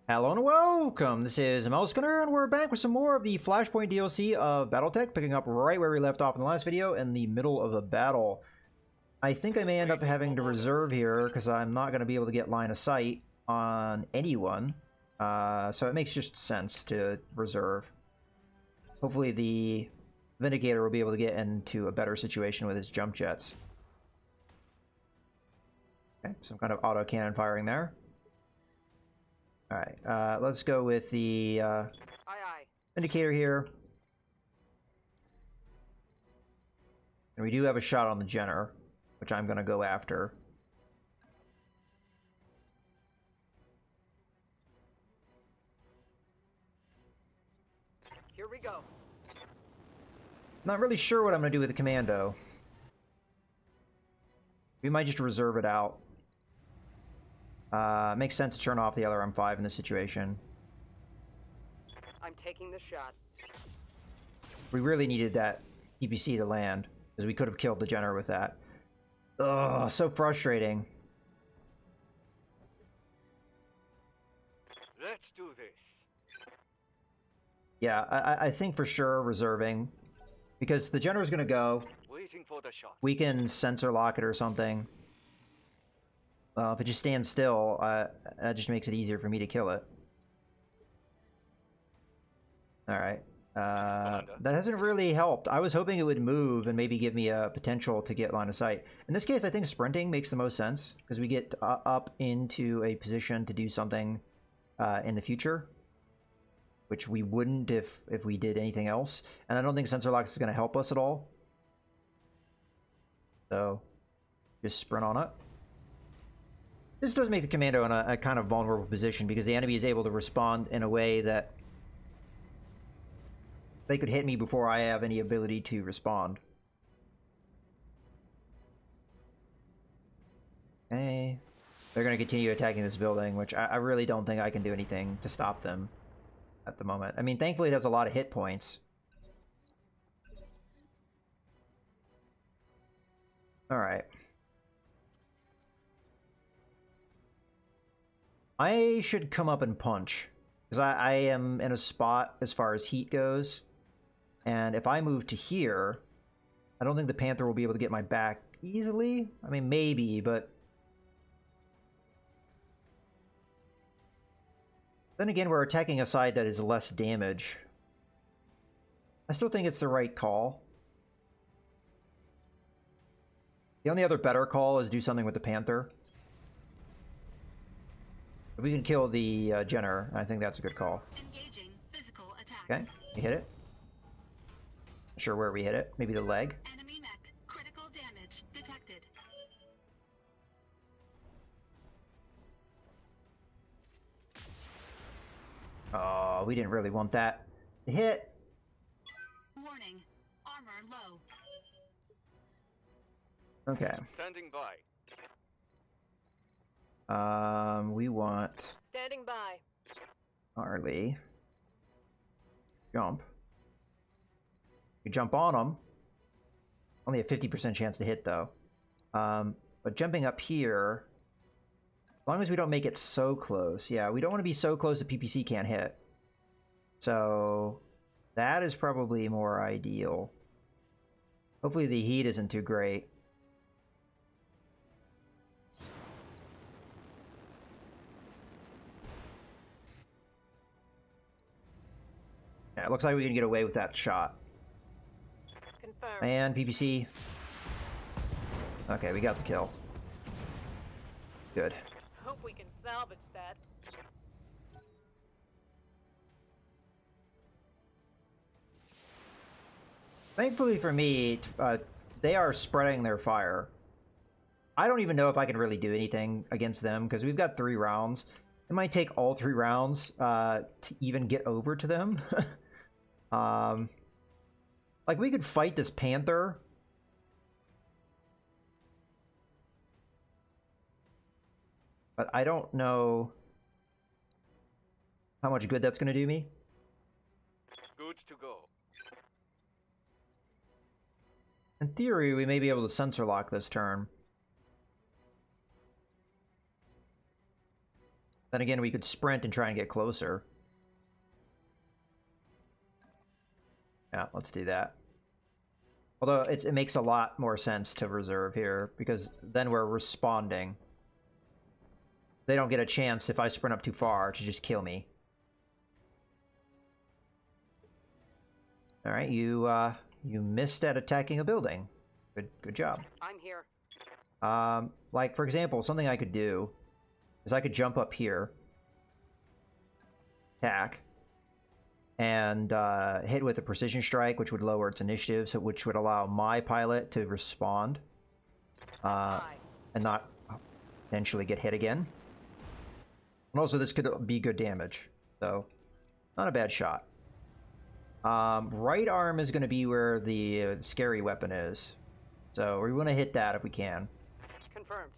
Hello and welcome! This is Gunner, and we're back with some more of the Flashpoint DLC of BattleTech, picking up right where we left off in the last video, in the middle of a battle. I think I may end up having to reserve here, because I'm not going to be able to get line of sight on anyone. So it makes just sense to reserve. Hopefully the Vindicator will be able to get into a better situation with his jump jets. Okay, some kind of auto cannon firing there. Alright, let's go with the indicator here. And we do have a shot on the Jenner, which I'm going to go after. Here we go. Not really sure what I'm going to do with the commando. We might just reserve it out. Makes sense to turn off the other M5 in this situation. I'm taking the shot. We really needed that EPC to land, because we could have killed the Jenner with that. Ugh, so frustrating. Let's do this. Yeah, I think for sure reserving, because the Jenner is going to go. Waiting for the shot. We can sensor lock it or something. If it just stands still, that just makes it easier for me to kill it. Alright. That hasn't really helped. I was hoping it would move and maybe give me a potential to get line of sight. In this case, I think sprinting makes the most sense, because we get up into a position to do something in the future, which we wouldn't if we did anything else. And I don't think sensor lock is going to help us at all. So, just sprint on it. This does make the commando in a kind of vulnerable position, because the enemy is able to respond in a way that they could hit me before I have any ability to respond. Okay. They're going to continue attacking this building, which I really don't think I can do anything to stop them at the moment. I mean, thankfully it has a lot of hit points. Alright. I should come up and punch, because I am in a spot as far as heat goes, and if I move to here, I don't think the Panther will be able to get my back easily. I mean, maybe, but then again, we're attacking a side that is less damage. I still think it's the right call. The only other better call is do something with the Panther. If we can kill the Jenner, I think that's a good call. Engaging physical attack. Okay, we hit it. Not sure where we hit it. Maybe the leg. Enemy mech. Critical damage detected. Oh, we didn't really want that to hit. Warning. Armor low. Okay. Standing by. We want Standing by. Harley. Jump. You jump on them. Only a 50% chance to hit, though. But jumping up here, as long as we don't make it so close. Yeah, we don't want to be so close that PPC can't hit. So that is probably more ideal. Hopefully the heat isn't too great. Yeah, it looks like we can get away with that shot. Confirmed. And PPC. Okay, we got the kill. Good. Hope we can salvage that. Thankfully for me, they are spreading their fire. I don't even know if I can really do anything against them, because we've got 3 rounds. It might take all 3 rounds to even get over to them. Like, we could fight this Panther. But I don't know how much good that's going to do me. Good to go. In theory, we may be able to sensor lock this turn. Then again, we could sprint and try and get closer. Yeah, let's do that. Although it makes a lot more sense to reserve here, because then we're responding. They don't get a chance, if I sprint up too far, to just kill me. Alright, you missed at attacking a building. Good job. I'm here. Like, for example, something I could do is I could jump up here, attack, and hit with a precision strike, which would lower its initiative, so which would allow my pilot to respond and not potentially get hit again. And also, this could be good damage, so not a bad shot. Right arm is going to be where the scary weapon is, so we want to hit that if we can. Confirmed.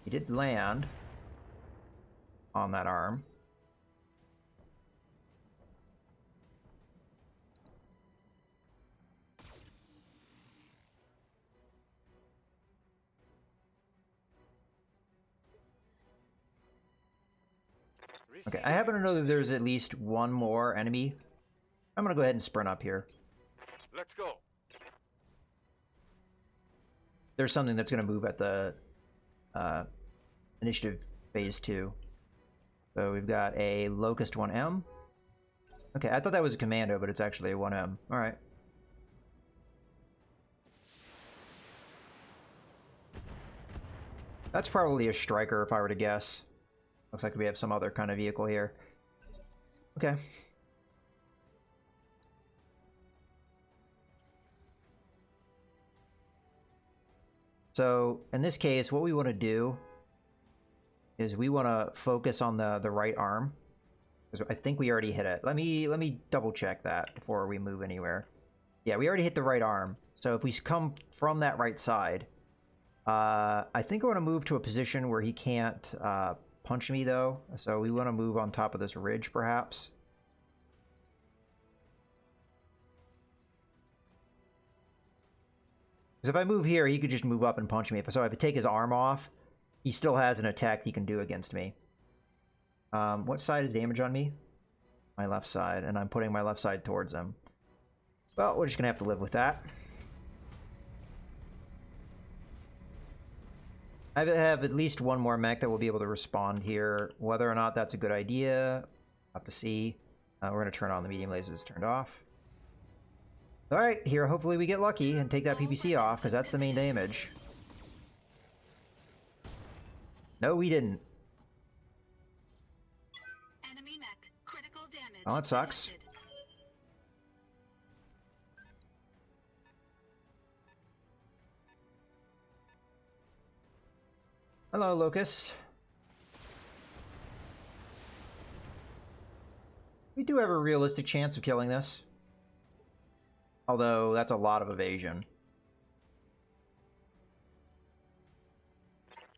He did land on that arm. Okay, I happen to know that there's at least one more enemy. I'm gonna go ahead and sprint up here. Let's go. There's something that's gonna move at the initiative phase 2. So we've got a Locust 1M. Okay, I thought that was a commando, but it's actually a 1M. Alright. That's probably a striker if I were to guess. Looks like we have some other kind of vehicle here. Okay. So, in this case, what we want to do is we want to focus on the right arm. Because I think we already hit it. Let me double check that before we move anywhere. Yeah, we already hit the right arm. So if we come from that right side, I think I want to move to a position where he can't punch me, though. So we want to move on top of this ridge, perhaps. Because if I move here, he could just move up and punch me. So if I take his arm off, he still has an attack he can do against me. What side is damage on me? My left side, and I'm putting my left side towards him. Well, we're just gonna have to live with that. I have at least one more mech that will be able to respond here. Whether or not that's a good idea, I'll have to see. We're gonna turn on the medium lasers turned off. Alright, here, hopefully we get lucky and take that PPC off, because that's the main damage. No, we didn't. Enemy mech. Critical damage. Oh, it sucks. detected. Hello, Locust. We do have a realistic chance of killing this. Although, that's a lot of evasion.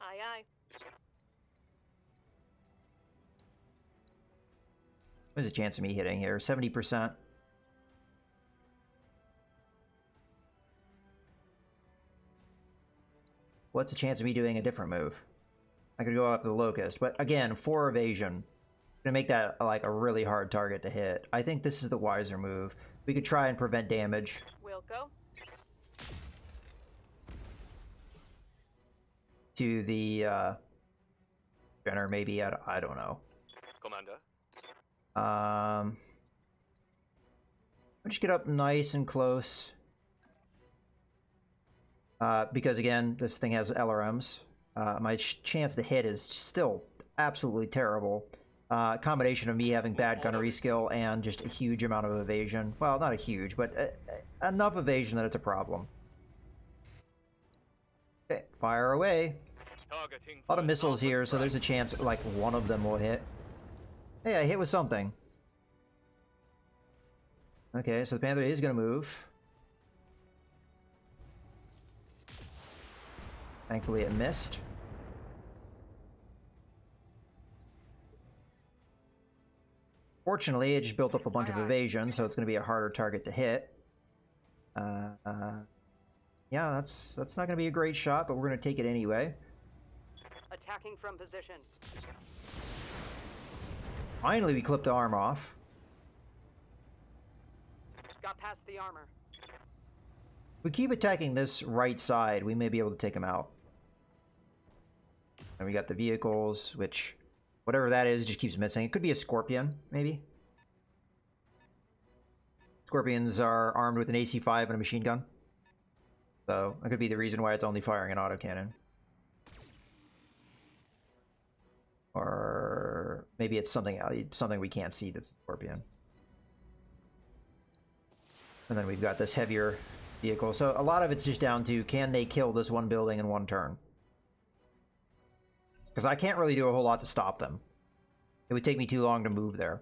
Aye, aye. There's a chance of me hitting here. 70%. What's the chance of me doing a different move? I could go after the Locust, but again, 4 evasion. Gonna make that like a really hard target to hit. I think this is the wiser move. We could try and prevent damage. We'll go. To the Jenner, maybe. I don't know. Commander. I'll just get up nice and close. Because again, this thing has LRMs. My chance to hit is still absolutely terrible. Combination of me having bad gunnery skill and just a huge amount of evasion. Well, not a huge, but enough evasion that it's a problem. Okay, fire away. Targeting. A lot of missiles here, so there's a chance like one of them will hit. Hey, I hit with something. Okay, so the Panther is going to move. Thankfully it missed. Fortunately, it just built up a bunch of evasion, so it's going to be a harder target to hit. Yeah, that's not going to be a great shot, but we're going to take it anyway. Attacking from position. Finally, we clipped the arm off. Got past the armor. If we keep attacking this right side, we may be able to take him out. And we got the vehicles, which, whatever that is, just keeps missing. It could be a Scorpion, maybe. Scorpions are armed with an AC-5 and a machine gun. So, that could be the reason why it's only firing an autocannon. Or maybe it's something we can't see that's a Scorpion. And then we've got this heavier vehicle. So a lot of it's just down to, can they kill this one building in one turn? Because I can't really do a whole lot to stop them. It would take me too long to move there.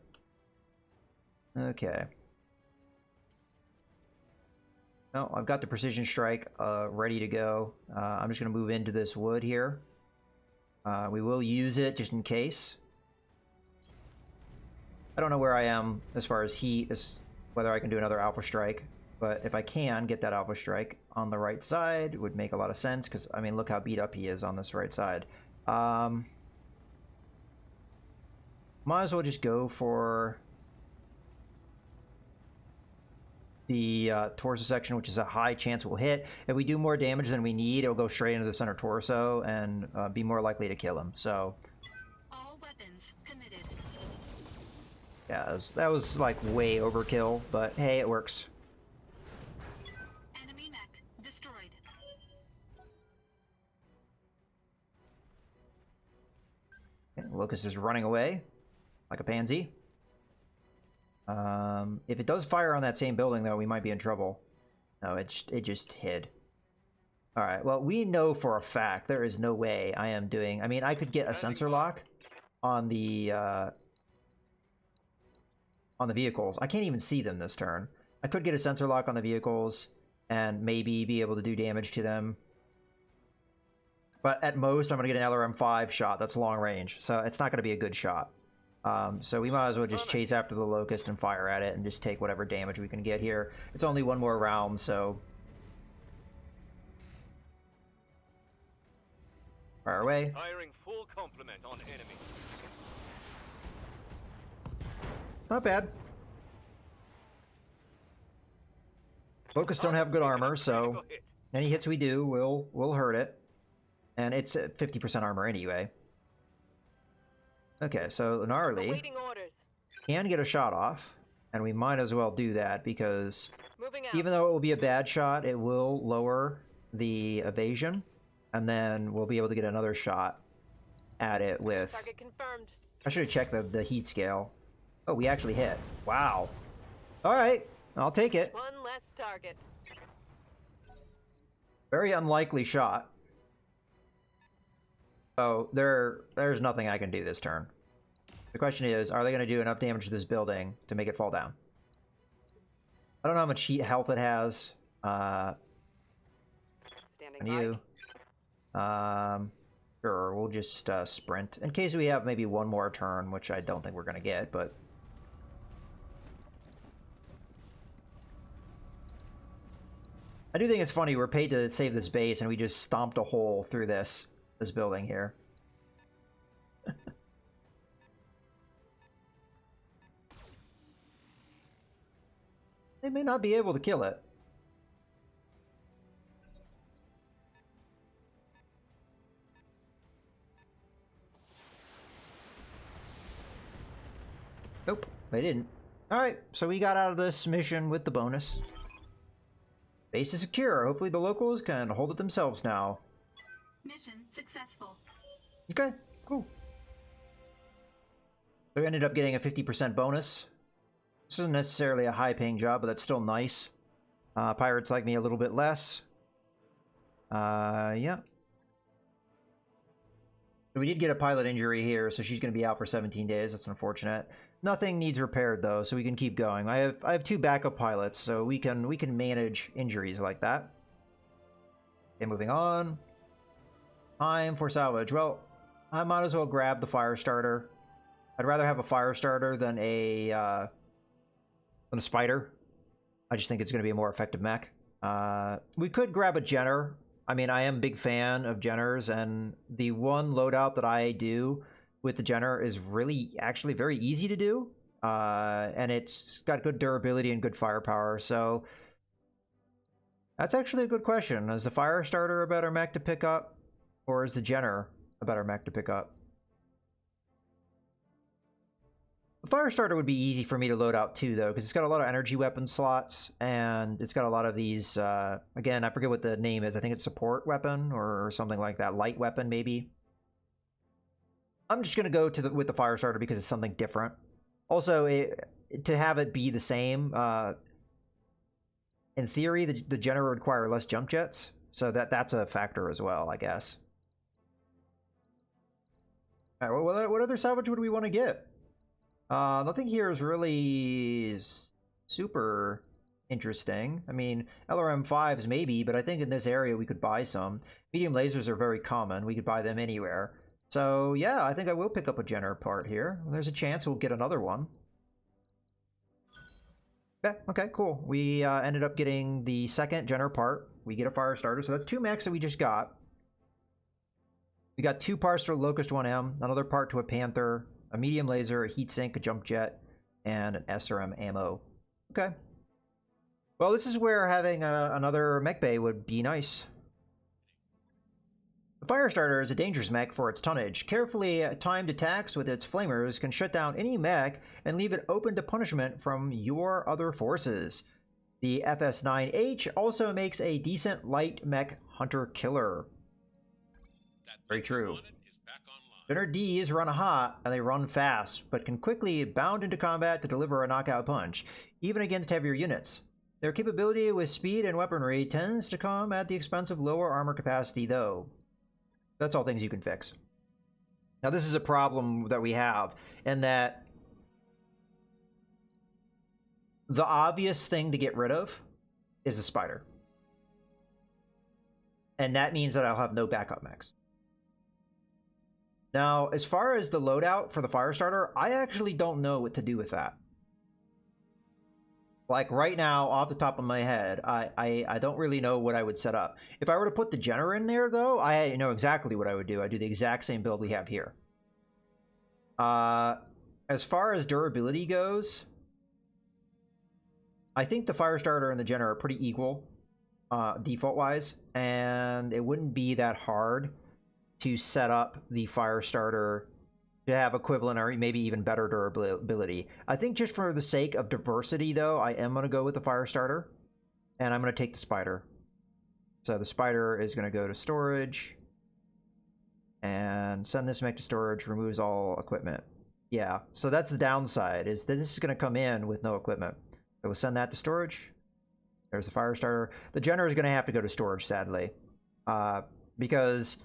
Okay. No, I've got the precision strike ready to go. I'm just going to move into this wood here. We will use it just in case. I don't know where I am as far as heat, whether I can do another alpha strike. But if I can get that alpha strike on the right side, it would make a lot of sense. Because, I mean, look how beat up he is on this right side. Might as well just go for the torso section, which is a high chance we'll hit. If we do more damage than we need, it'll go straight into the center torso and be more likely to kill him. So, All weapons committed. yeah, that was like way overkill, but hey, it works. Enemy mech destroyed. Okay, Locust is running away like a pansy. If it does fire on that same building, though, we might be in trouble. No, it just hid. All right. Well, we know for a fact there is no way I am doing. I mean, I could get a sensor lock on the vehicles. I can't even see them this turn. I could get a sensor lock on the vehicles and maybe be able to do damage to them. But at most, I'm going to get an LRM-5 shot. That's long range, so it's not going to be a good shot. So we might as well just chase after the Locust and fire at it and just take whatever damage we can get here. It's only one more round, so... Fire away. Firing full complement on enemy. Not bad. Locusts don't have good armor, so any hits we do will hurt it. And it's at 50% armor anyway. Okay, so Gnarly Awaiting orders. can get a shot off, and we might as well do that because Moving out. even though it will be a bad shot, it will lower the evasion, and then we'll be able to get another shot at it with... Target confirmed. I should have checked the heat scale. Oh, we actually hit. Wow. Alright, I'll take it. One less target. Very unlikely shot. So there's nothing I can do this turn. The question is, are they going to do enough damage to this building to make it fall down? I don't know how much health it has. Standing And by. you? Sure, we'll just sprint. In case we have maybe one more turn, which I don't think we're going to get, but... I do think it's funny, we're paid to save this base, and we just stomped a hole through this building here. They may not be able to kill it. Nope, they didn't. Alright, so we got out of this mission with the bonus. Base is secure. Hopefully the locals can hold it themselves now. Mission successful. Okay, cool. So we ended up getting a 50% bonus. This isn't necessarily a high-paying job, but that's still nice. Pirates like me a little bit less. Yeah. So we did get a pilot injury here, so she's going to be out for 17 days. That's unfortunate. Nothing needs repaired, though, so we can keep going. I have two backup pilots, so we can manage injuries like that. Okay, moving on. Time for salvage. Well, I might as well grab the fire starter. I'd rather have a fire starter than a spider. I just think it's going to be a more effective mech. We could grab a Jenner I mean, I am a big fan of Jenners, and the one loadout that I do with the Jenner is really actually very easy to do. And it's got good durability and good firepower, so that's actually a good question. Is the Firestarter a better mech to pick up, or is the Jenner a better mech to pick up? The Firestarter would be easy for me to load out too, though, because it's got a lot of energy weapon slots, and it's got a lot of these, again, I forget what the name is. I think it's support weapon or something like that. Light weapon, maybe. I'm just going to go with the Firestarter because it's something different. Also, to have it be the same, in theory, the Jenner would require less jump jets, so that's a factor as well, I guess. All right, what other salvage would we want to get? Nothing here is really super interesting. I mean, LRM-5s maybe, but I think in this area we could buy some. Medium lasers are very common. We could buy them anywhere. So yeah, I think I will pick up a Jenner part here. There's a chance we'll get another one. Okay, cool. We ended up getting the second Jenner part. We get a Firestarter, so that's 2 mechs that we just got. We got 2 parts to a Locust 1M, another part to a Panther, a medium laser, a heatsink, a jump jet, and an SRM ammo. Okay. Well, this is where having another mech bay would be nice. The Firestarter is a dangerous mech for its tonnage. Carefully timed attacks with its flamers can shut down any mech and leave it open to punishment from your other forces. The FS9H also makes a decent light mech hunter-killer. Very true. Jenner Ds run hot and they run fast, but can quickly bound into combat to deliver a knockout punch, even against heavier units. Their capability with speed and weaponry tends to come at the expense of lower armor capacity, though. That's all things you can fix. Now, this is a problem that we have, in that the obvious thing to get rid of is the Spider. And that means that I'll have no backup mechs. Now, as far as the loadout for the Firestarter, I actually don't know what to do with that. Like, right now, off the top of my head, I don't really know what I would set up. If I were to put the Jenner in there, though, I know exactly what I would do. I'd do the exact same build we have here. As far as durability goes, I think the Firestarter and the Jenner are pretty equal, default-wise, and it wouldn't be that hard to set up the Firestarter to have equivalent or maybe even better durability. I think just for the sake of diversity, though, I am going to go with the Firestarter, and I'm going to take the Spider. So the Spider is going to go to storage, and send this mech to storage, removes all equipment. Yeah, so that's the downside, is that this is going to come in with no equipment. So we'll send that to storage. There's the Firestarter. The Jenner is going to have to go to storage, sadly, because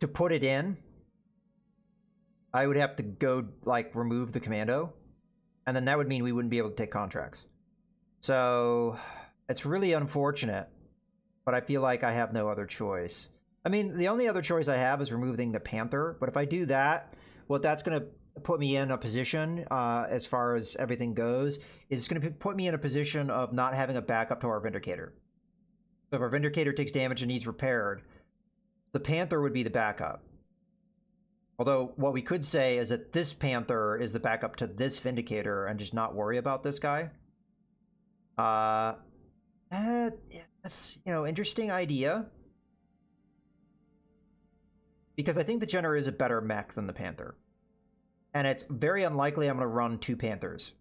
to put it in, I would have to go, like, remove the commando, and then that would mean we wouldn't be able to take contracts. So it's really unfortunate, but I feel like I have no other choice. I mean, the only other choice I have is removing the Panther, but if I do that, what that's going to put me in a position, as far as everything goes, is going to put me in a position of not having a backup to our Vindicator. So if our Vindicator takes damage and needs repaired, the Panther would be the backup. Although, what we could say is that this Panther is the backup to this Vindicator and just not worry about this guy. That's, you know, interesting idea. Because I think the Jenner is a better mech than the Panther. And it's very unlikely I'm going to run 2 Panthers.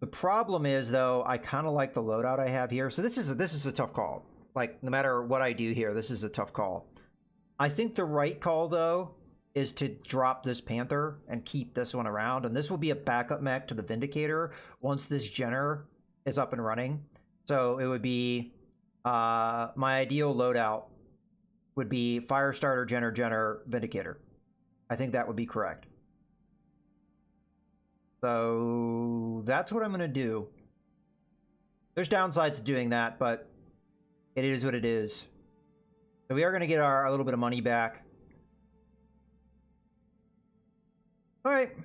The problem is, though, I kind of like the loadout I have here. So this is a tough call. Like, no matter what I do here, this is a tough call. I think the right call, though, is to drop this Panther and keep this one around. And this will be a backup mech to the Vindicator once this Jenner is up and running. So it would be my ideal loadout would be Firestarter, Jenner, Vindicator. I think that would be correct. So that's what I'm going to do. There's downsides to doing that, but it is what it is. So we are going to get our little bit of money back. All right.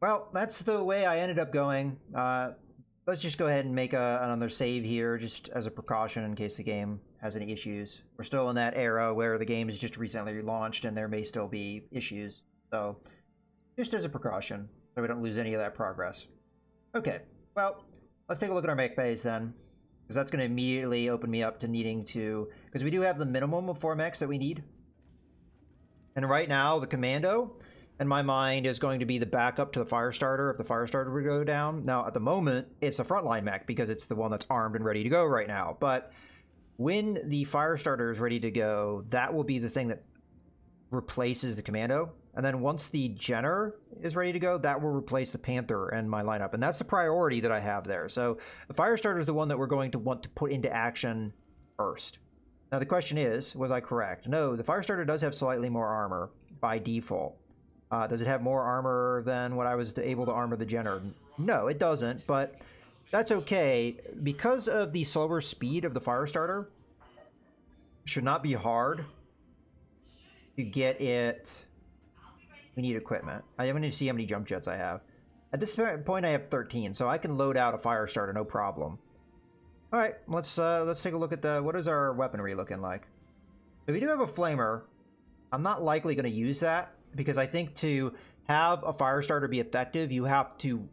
Well, that's the way I ended up going. But let's just go ahead and make another save here, just as a precaution in case the game has any issues. We're still in that era where the game is just recently launched and there may still be issues. So, just as a precaution, so we don't lose any of that progress. Okay, well, let's take a look at our mech bays then, because that's going to immediately open me up to needing to, because we do have the minimum of 4 mechs that we need. And right now, the Commando, in my mind, is going to be the backup to the Firestarter if the Firestarter would go down. Now, at the moment, it's a frontline mech because it's the one that's armed and ready to go right now. But when the Firestarter is ready to go, that will be the thing that replaces the Commando. And then once the Jenner is ready to go, that will replace the Panther in my lineup. And that's the priority that I have there. So the Firestarter is the one that we're going to want to put into action first. Now the question is, was I correct? No, the Firestarter does have slightly more armor by default. Does it have more armor than what I was able to armor the Jenner? No, it doesn't, but that's okay. Because of the slower speed of the Firestarter, it should not be hard to get it. We need equipment. I haven't need to see how many jump jets I have. At this point, I have 13, so I can load out a Firestarter, no problem. All right, let's take a look at what is our weaponry looking like. If we do have a flamer, I'm not likely going to use that because I think to have a Firestarter be effective, you have to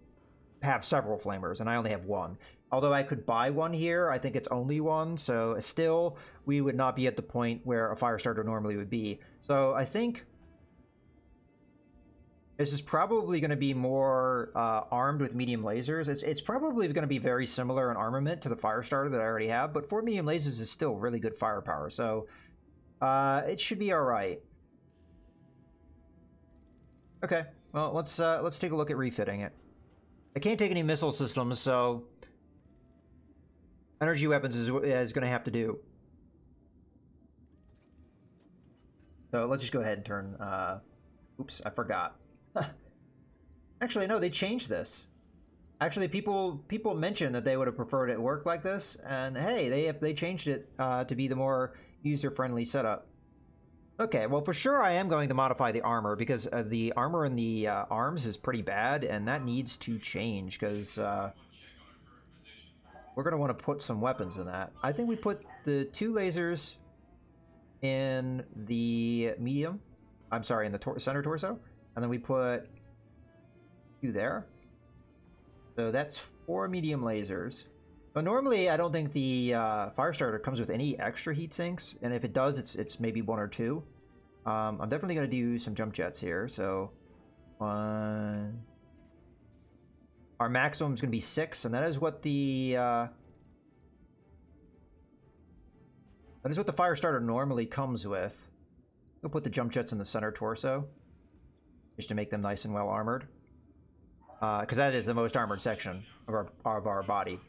have several flamers, and I only have one. Although I could buy one here, I think it's only one, so still we would not be at the point where a Firestarter normally would be. So I think this is probably going to be more armed with medium lasers. It's probably going to be very similar in armament to the Firestarter that I already have, but 4 medium lasers is still really good firepower, so it should be all right. Okay, well let's take a look at refitting it. I can't take any missile systems, so energy weapons is going to have to do. So let's just go ahead and turn. Oops, I forgot. Actually, no, they changed this. Actually, people mentioned that they would have preferred it work like this, and hey, they changed it to be the more user-friendly setup. Okay, well, for sure I am going to modify the armor because the armor in the arms is pretty bad, and that needs to change because we're going to want to put some weapons in that. I think we put the 2 lasers in the medium. I'm sorry, in the center torso, and then we put 2 there. So that's 4 medium lasers. But normally, I don't think the Firestarter comes with any extra heat sinks, and if it does, it's maybe 1 or 2. I'm definitely going to do some jump jets here. So, 1. Our maximum is going to be 6, and that is what the Firestarter normally comes with. We'll put the jump jets in the center torso, just to make them nice and well armored, because that is the most armored section of our body.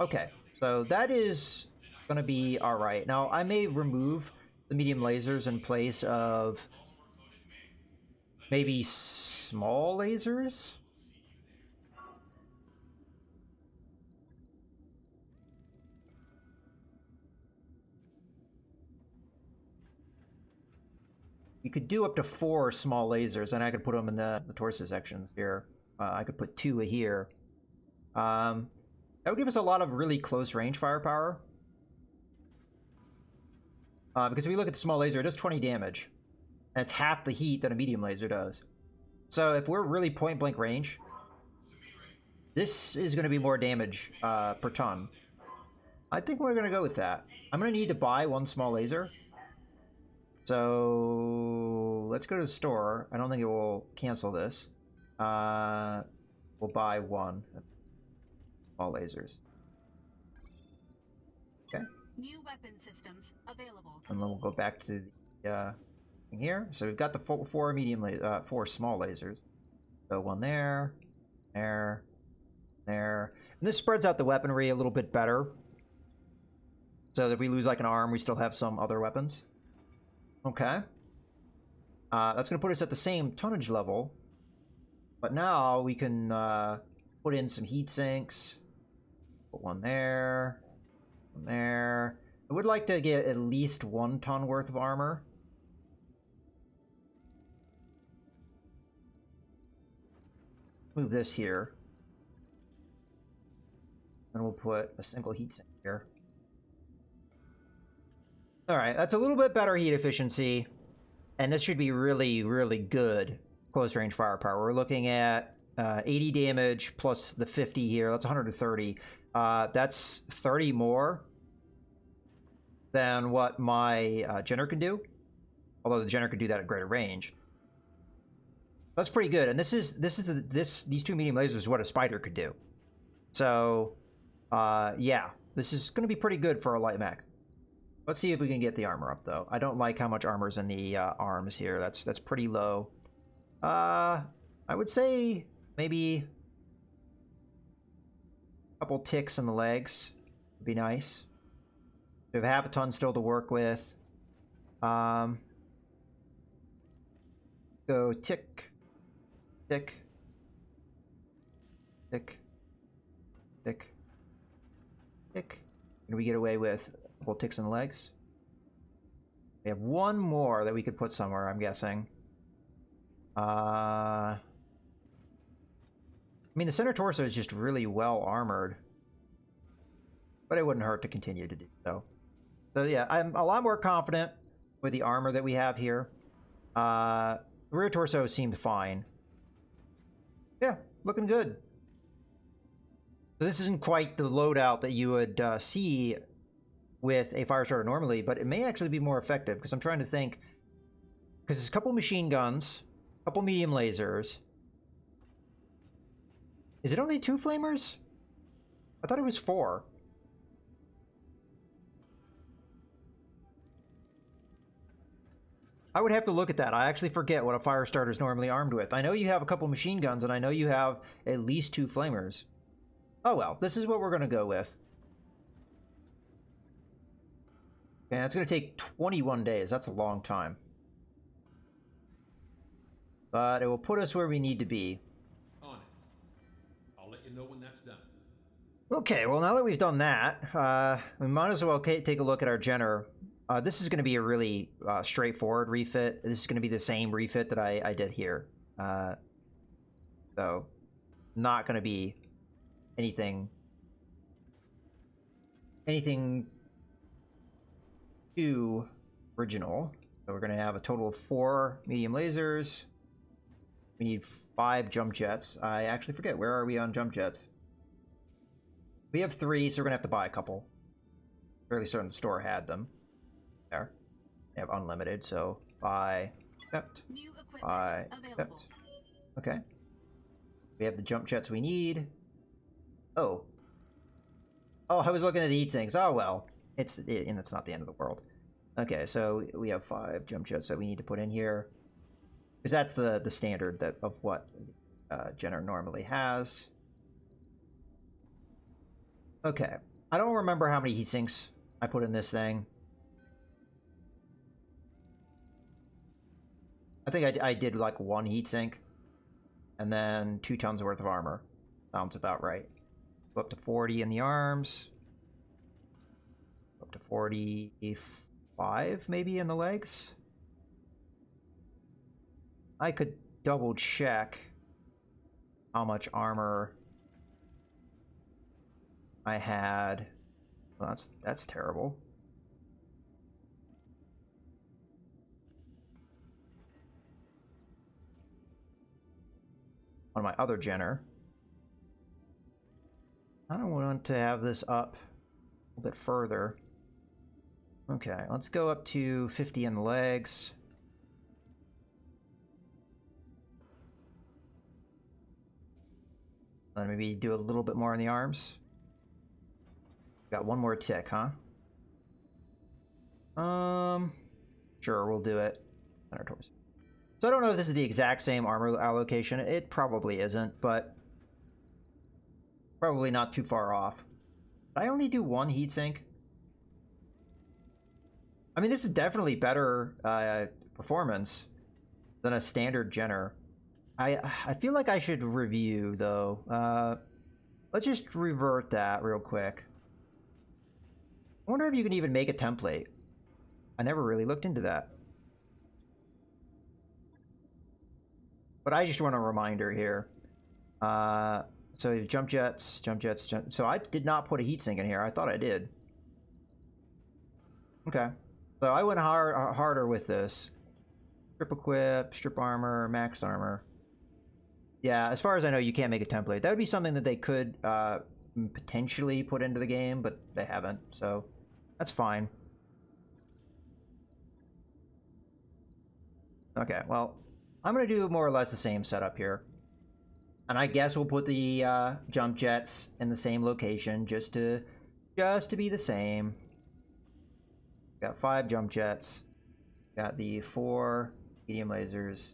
Okay, so that is going to be all right. Now, I may remove the medium lasers in place of maybe small lasers. You could do up to 4 small lasers, and I could put them in the torso sections here. I could put 2 here. That would give us a lot of really close range firepower. Because if we look at the small laser, it does 20 damage. And it's half the heat that a medium laser does. So if we're really point blank range, this is going to be more damage per ton. I think we're going to go with that. I'm going to need to buy 1 small laser. So let's go to the store. I don't think it will cancel this. We'll buy 1 small lasers. Okay. New weapon systems available. And then we'll go back to the thing here. So we've got the 4 small lasers. So 1 there, there, there. And this spreads out the weaponry a little bit better. So that if we lose like an arm, we still have some other weapons. Okay. That's going to put us at the same tonnage level. But now we can put in some heat sinks. Put 1 there. 1 there. I would like to get at least 1 ton worth of armor. Move this here. we'll put a single heatsink here. Alright, that's a little bit better heat efficiency. And this should be really, really good close range firepower. We're looking at 80 damage plus the 50 here. That's 130. That's 30 more than what my Jenner can do. Although the Jenner could do that at greater range. That's pretty good. And these two medium lasers is what a Spider could do. So, yeah, this is going to be pretty good for a light mech. Let's see if we can get the armor up, though. I don't like how much armor's in the arms here. That's pretty low. I would say maybe a couple ticks in the legs would be nice. We have half a ton still to work with. Go tick, tick, tick, tick, tick. Can we get away with a couple ticks in the legs? We have one more that we could put somewhere, I'm guessing. I mean, the center torso is just really well armored. But it wouldn't hurt to continue to do so. So yeah, I'm a lot more confident with the armor that we have here. The rear torso seemed fine. Yeah, looking good. This isn't quite the loadout that you would see with a Firestarter normally, but it may actually be more effective, because I'm trying to think. Because there's a couple machine guns, a couple medium lasers. Is it only 2 flamers? I thought it was 4. I would have to look at that. I actually forget what a Firestarter is normally armed with. I know you have a couple machine guns, and I know you have at least 2 flamers. Oh well, this is what we're going to go with. And it's going to take 21 days. That's a long time. But it will put us where we need to be. On it. I'll let you know when that's done. Okay, well, now that we've done that, we might as well take a look at our Jenner. This is going to be a really straightforward refit. This is going to be the same refit that I did here. So, not going to be anything too original. So we're going to have a total of 4 medium lasers. We need 5 jump jets. I actually forget, where are we on jump jets? We have 3, so we're going to have to buy a couple. Fairly certain the store had them. There. They have unlimited, so buy, accept, New equipment buy, available. accept. Okay. We have the jump jets we need. Oh. Oh, I was looking at the heat sinks. Oh, well. It's not the end of the world. Okay, so we have 5 jump jets that we need to put in here. Because that's the standard of what Jenner normally has. Okay. I don't remember how many heat sinks I put in this thing. I think I did like 1 heatsink, and then 2 tons worth of armor. Sounds about right. Go up to 40 in the arms. Go up to 45 maybe in the legs. I could double check how much armor I had. Well, that's terrible. On my other Jenner. I don't want to have this up a little bit further. Okay, let's go up to 50 in the legs. And maybe do a little bit more in the arms. Got 1 more tick, huh? Sure, we'll do it. Center torso. So I don't know if this is the exact same armor allocation. It probably isn't, but probably not too far off. I only do 1 heatsink. I mean, this is definitely better performance than a standard Jenner. I feel like I should review, though. Let's just revert that real quick. I wonder if you can even make a template. I never really looked into that. But I just want a reminder here. So we have jump jets, so I did not put a heatsink in here. I thought I did. Okay. So I went harder with this. Strip equip, strip armor, max armor. Yeah, as far as I know, you can't make a template. That would be something that they could potentially put into the game, but they haven't, so that's fine. Okay, well, I'm going to do more or less the same setup here. And I guess we'll put the jump jets in the same location just to be the same. Got 5 jump jets. Got the 4 medium lasers.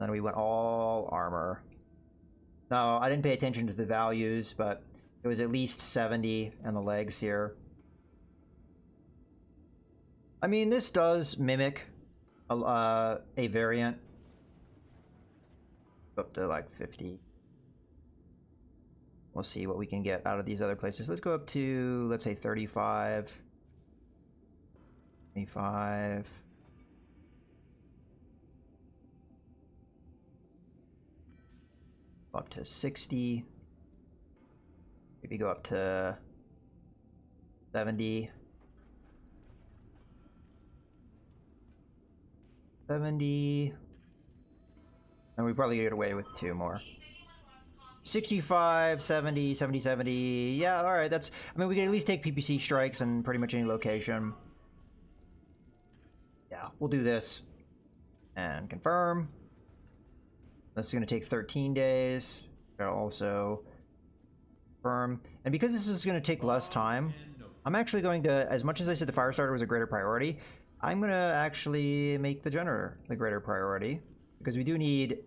Then we went all armor. No, I didn't pay attention to the values, but it was at least 70 in the legs here. I mean, this does mimic a variant. Up to like 50. We'll see what we can get out of these other places. Let's go up to, let's say 35. 25. Up to 60. Maybe go up to 70. 70. And we probably get away with 2 more. 65, 70, 70, 70. Yeah, alright, that's... I mean, we can at least take PPC strikes in pretty much any location. Yeah, we'll do this. And confirm. This is going to take 13 days. I'll also confirm. And because this is going to take less time, I'm actually going to, as much as I said the Firestarter was a greater priority, I'm going to actually make the generator the greater priority. Because we do need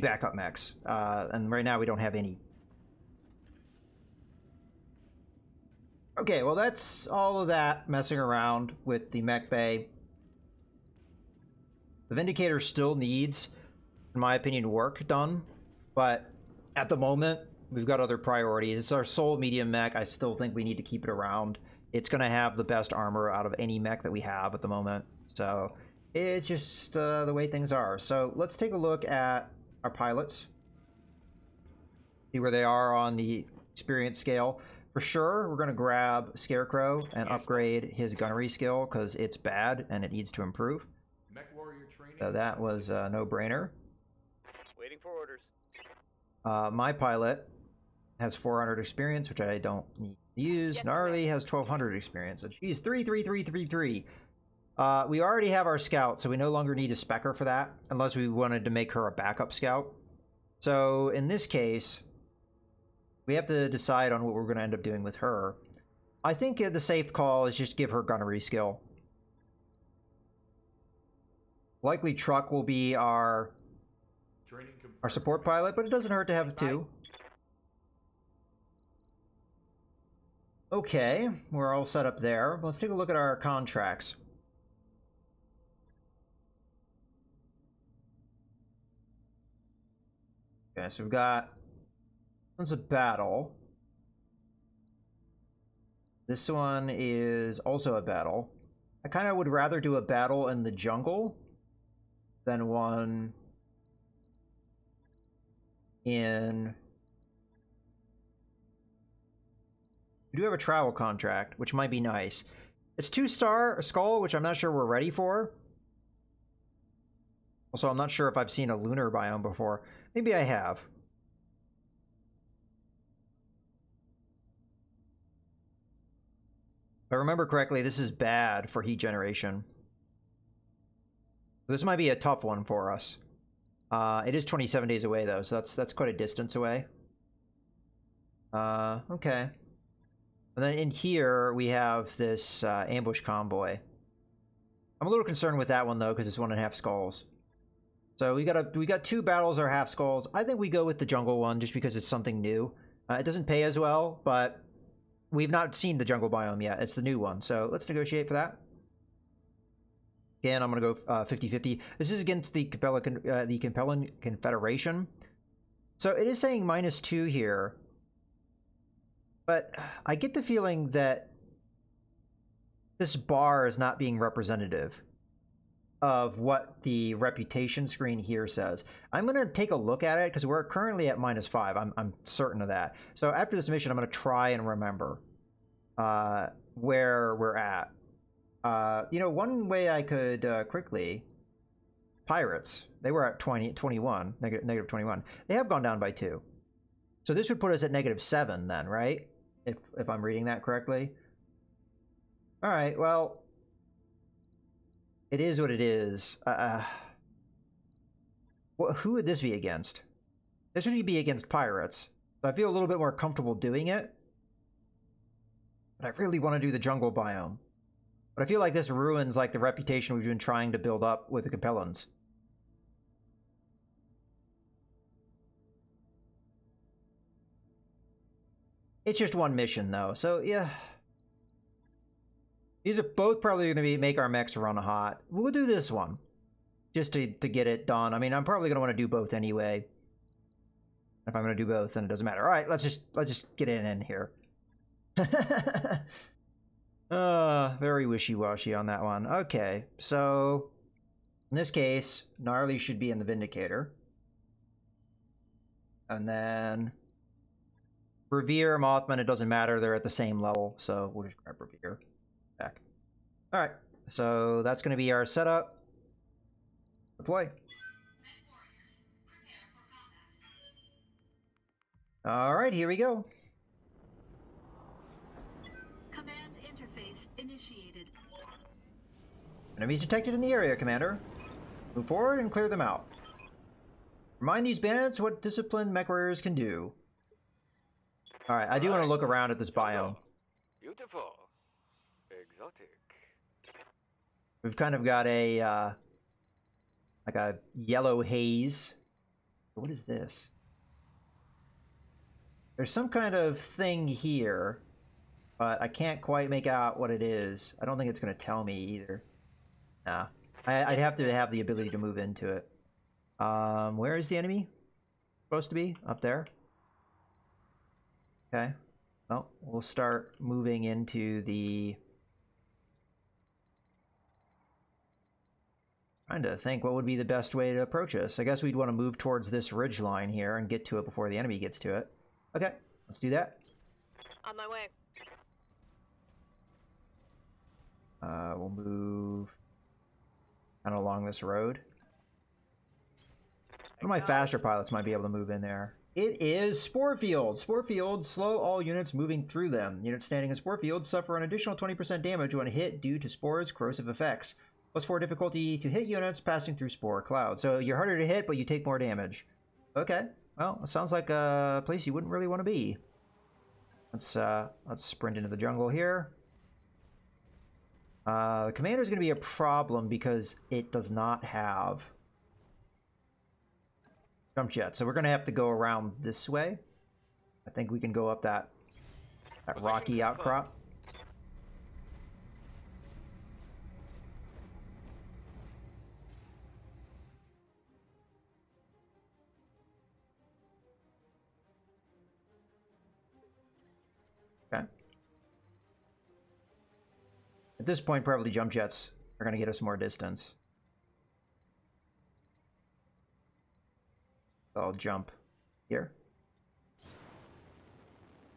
backup mechs, and right now we don't have any. Okay, well that's all of that messing around with the mech bay. The Vindicator still needs, in my opinion, work done, but at the moment we've got other priorities. It's our sole medium mech. I still think we need to keep it around. It's going to have the best armor out of any mech that we have at the moment, so it's just the way things are. So let's take a look at our pilots. See where they are on the experience scale. For sure, we're going to grab Scarecrow and upgrade his gunnery skill because it's bad and it needs to improve. So that was a no-brainer. Waiting for orders. My pilot has 400 experience, which I don't need to use. Yes, Gnarly has 1200 experience, and she's 33333. We already have our scout, so we no longer need to spec her for that, unless we wanted to make her a backup scout. So in this case, we have to decide on what we're going to end up doing with her. I think the safe call is just give her gunnery skill. Likely Truck will be our support pilot, but it doesn't hurt to have 2. Okay, we're all set up there. Let's take a look at our contracts. Okay, so we've got one's a battle. This one is also a battle. I kind of would rather do a battle in the jungle than one in... We do have a travel contract, which might be nice. It's 2-star skull, which I'm not sure we're ready for. Also, I'm not sure if I've seen a lunar biome before. Maybe I have. If I remember correctly, this is bad for heat generation. This might be a tough one for us. It is 27 days away, though, so that's quite a distance away. Okay. And then in here, we have this ambush convoy. I'm a little concerned with that one, though, because it's 1.5 skulls. So we got 2 battles or half skulls. I think we go with the jungle one just because it's something new. It doesn't pay as well, but we've not seen the jungle biome yet. It's the new one, so let's negotiate for that. Again, I'm going to go 50-50. This is against the Compelling Confederation. So it is saying -2 here. But I get the feeling that this bar is not being representative of what the reputation screen here says. I'm going to take a look at it because we're currently at -5. I'm certain of that. So after this mission, I'm going to try and remember where we're at. You know, one way I could quickly... Pirates. They were at 21, negative 21. They have gone down by 2. So this would put us at -7 then, right? If I'm reading that correctly. All right, well... It is what it is. Who would this be against? This would be against pirates. So I feel a little bit more comfortable doing it. But I really want to do the jungle biome. But I feel like this ruins like the reputation we've been trying to build up with the Capellans. It's just one mission though, so yeah. These are both probably going to make our mechs run hot. We'll do this one. Just to get it done. I mean, I'm probably going to want to do both anyway. If I'm going to do both, then it doesn't matter. All right, let's just get in here. Very wishy-washy on that one. Okay, so in this case, Gnarly should be in the Vindicator. And then Revere, Mothman, it doesn't matter. They're at the same level, so we'll just grab Revere. Back. All right, so that's going to be our setup. Deploy. All right, here we go. Command interface initiated. Enemies detected in the area, Commander. Move forward and clear them out. Remind these bandits what disciplined mech warriors can do. All right, I do want to look around at this biome. Beautiful. Exotic. We've kind of got a like a yellow haze. What is this? There's some kind of thing here, but I can't quite make out what it is. I don't think it's going to tell me either. Nah, I'd have to have the ability to move into it. Where is the enemy supposed to be? Up there? Okay. Well, we'll start moving into the... Trying to think what would be the best way to approach us. I guess we'd want to move towards this ridge line here and get to it before the enemy gets to it. Okay, let's do that. On my way. We'll move kind of along this road. One of my faster pilots might be able to move in there. It is Spore Fields. Spore Fields slow all units moving through them. Units standing in Spore Fields suffer an additional 20% damage when hit due to Spore's corrosive effects. +4 difficulty to hit units passing through Spore Cloud. So you're harder to hit, but you take more damage. Okay. Well, it sounds like a place you wouldn't really want to be. Let's sprint into the jungle here. The commander is going to be a problem because it does not have jump jet, so we're going to have to go around this way. I think we can go up that rocky outcrop. Okay. At this point, probably jump jets are going to get us more distance. So I'll jump here.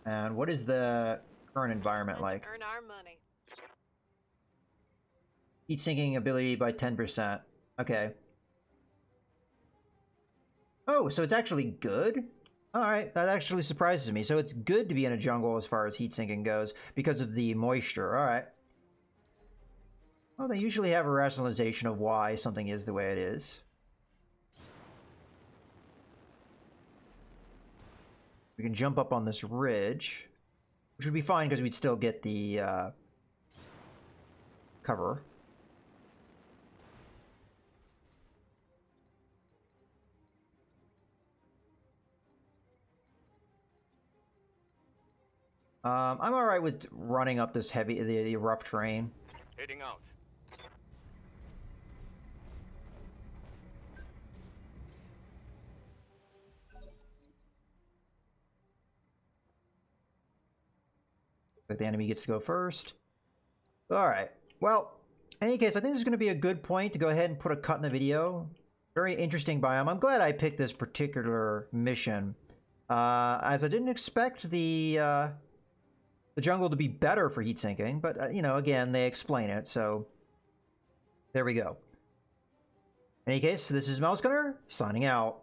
And what is the current environment like? Earn our money. Heat sinking ability by 10%. Okay. Oh, so it's actually good? Alright, that actually surprises me. So it's good to be in a jungle as far as heat sinking goes because of the moisture. Alright. Well, they usually have a rationalization of why something is the way it is. We can jump up on this ridge, which would be fine because we'd still get the cover. I'm all right with running up this the rough terrain. Heading out. But the enemy gets to go first. All right. Well, In any case, I think this is going to be a good point to go ahead and put a cut in the video. Very interesting biome. I'm glad I picked this particular mission, as I didn't expect the jungle to be better for heat sinking, but you know, again, they explain it, so there we go. In any case, this is Mouse Gunner, signing out.